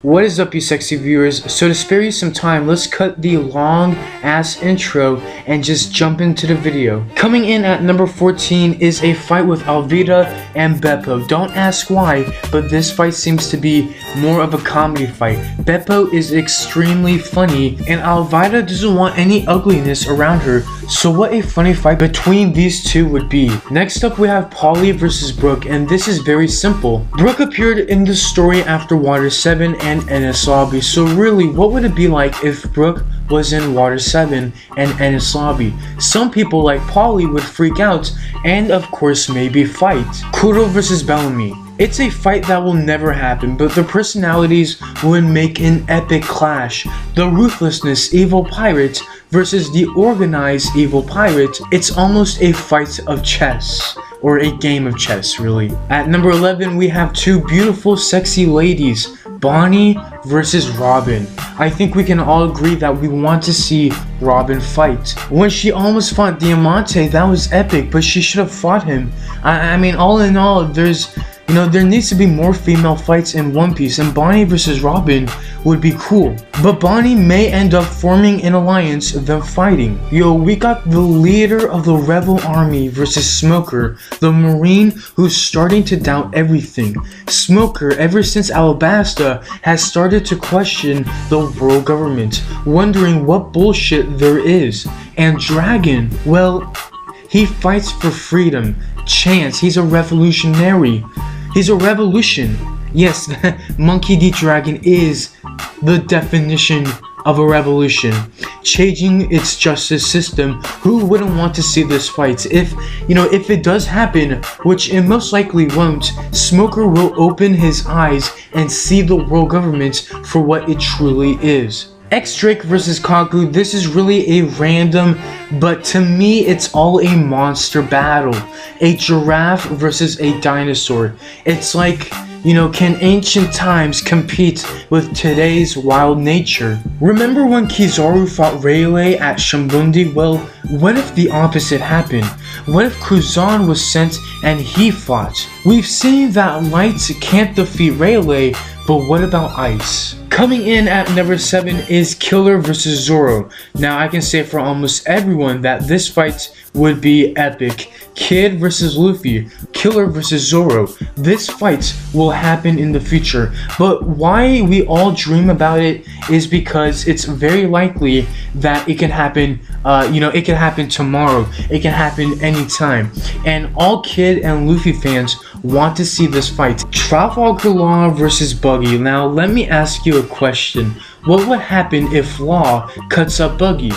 What is up, you sexy viewers? So to spare you some time, let's cut the long ass intro and just jump into the video. Coming in at number 14 is a fight with Alvida and Beppo. Don't ask why, but this fight seems to be more of a comedy fight. Beppo is extremely funny and Alvida doesn't want any ugliness around her, so what a funny fight between these two would be. Next up we have Paulie versus Brooke, and this is very simple. Brooke appeared in the story after Water 7 and Enies Lobby, so really what would it be like if Brooke was in Water 7 and Enies Lobby? Some people like Paulie would freak out and of course maybe fight. Kuro versus Bellamy. It's a fight that will never happen, but their personalities would make an epic clash. The ruthlessness evil pirate versus the organized evil pirate. It's almost a fight of chess, or a game of chess really. At number 11 we have two beautiful sexy ladies, Bonnie versus Robin. I think we can all agree that we want to see Robin fight. When she almost fought Diamante, that was epic, but she should have fought him. I mean, all in all, there needs to be more female fights in One Piece, and Bonnie versus Robin would be cool. But Bonnie may end up forming an alliance than fighting. Yo, we got the leader of the rebel army versus Smoker, the marine who's starting to doubt everything. Smoker, ever since Alabasta, has started to question the world government, wondering what bullshit there is. And Dragon, well, he fights for freedom. Chance, he's a revolutionary. He's a revolution. Yes, Monkey D. Dragon is the definition of a revolution, changing its justice system. Who wouldn't want to see this fight? If it does happen, which it most likely won't, Smoker will open his eyes and see the world government for what it truly is. X-Drake versus Kaku, this is really a random, but to me it's all a monster battle. A giraffe versus a dinosaur. It's like, can ancient times compete with today's wild nature? Remember when Kizaru fought Rayleigh at Shambundi? Well, what if the opposite happened? What if Kuzan was sent and he fought? We've seen that light can't defeat Rayleigh, but what about ice? Coming in at number 7 is Killer versus Zoro. Now I can say for almost everyone that this fight would be epic. Kid versus Luffy, Killer versus Zoro. This fight will happen in the future, but why we all dream about it is because it's very likely that it can happen. It can happen tomorrow. It can happen anytime, and all Kid and Luffy fans want to see this fight. Trafalgar Law versus Buggy. Now let me ask you a question. What would happen if Law cuts up Buggy?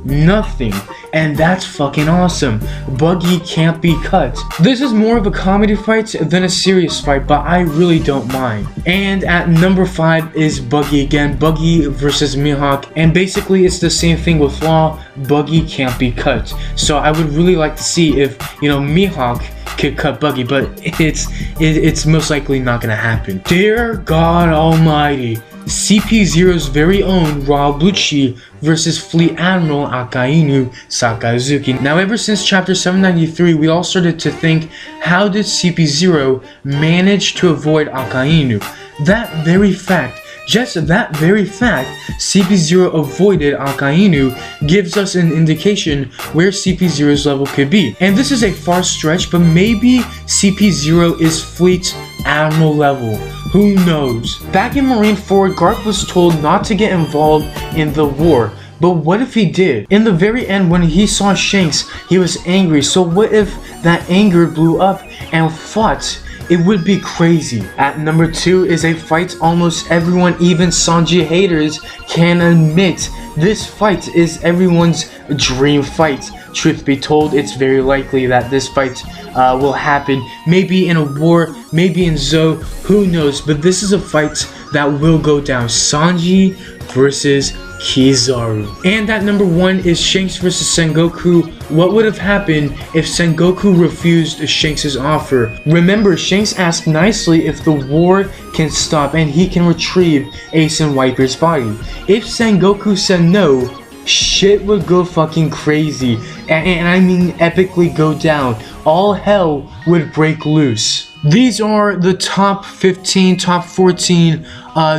Nothing, and that's fucking awesome. Buggy can't be cut. This is more of a comedy fight than a serious fight, but I really don't mind. And at number 5 is Buggy again, Buggy versus Mihawk, and basically it's the same thing with Law. Buggy can't be cut, so I would really like to see if Mihawk could cut Buggy, but it's most likely not gonna happen. Dear God Almighty, CP0's very own Raw Lucci versus Fleet Admiral Akainu Sakazuki. Now ever since chapter 793 we all started to think, how did CP0 manage to avoid Akainu? That very fact, just that very fact, CP0 avoided Akainu, gives us an indication where CP0's level could be. And this is a far stretch, but maybe CP0 is Fleet Admiral level. Who knows? Back in Marineford, Garp was told not to get involved in the war. But what if he did? In the very end, when he saw Shanks, he was angry. So what if that anger blew up and fought? It would be crazy. At number 2 is a fight almost everyone, even Sanji haters, can admit. This fight is everyone's dream fight. Truth be told, it's very likely that this fight will happen. Maybe in a war, maybe in Zou, who knows? But this is a fight that will go down. Sanji versus Kizaru. And at number 1 is Shanks versus Sengoku. What would have happened if Sengoku refused Shanks' offer? Remember, Shanks asked nicely if the war can stop and he can retrieve Ace and Wiper's body. If Sengoku said no, shit would go fucking crazy, and I mean epically go down. All hell would break loose. These are the top 15, top 14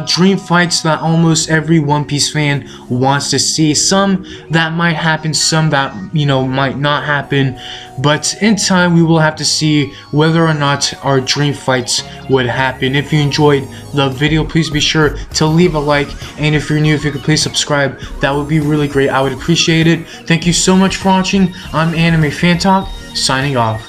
dream fights that almost every One Piece fan wants to see. Some that might happen, some that, you know, might not happen, but in time we will have to see whether or not our dream fights would happen. If you enjoyed the video, please be sure to leave a like, and if you're new, if you could please subscribe, that would be really great. I would appreciate it. Thank you so much for watching. I'm Anime Fan Talk, signing off.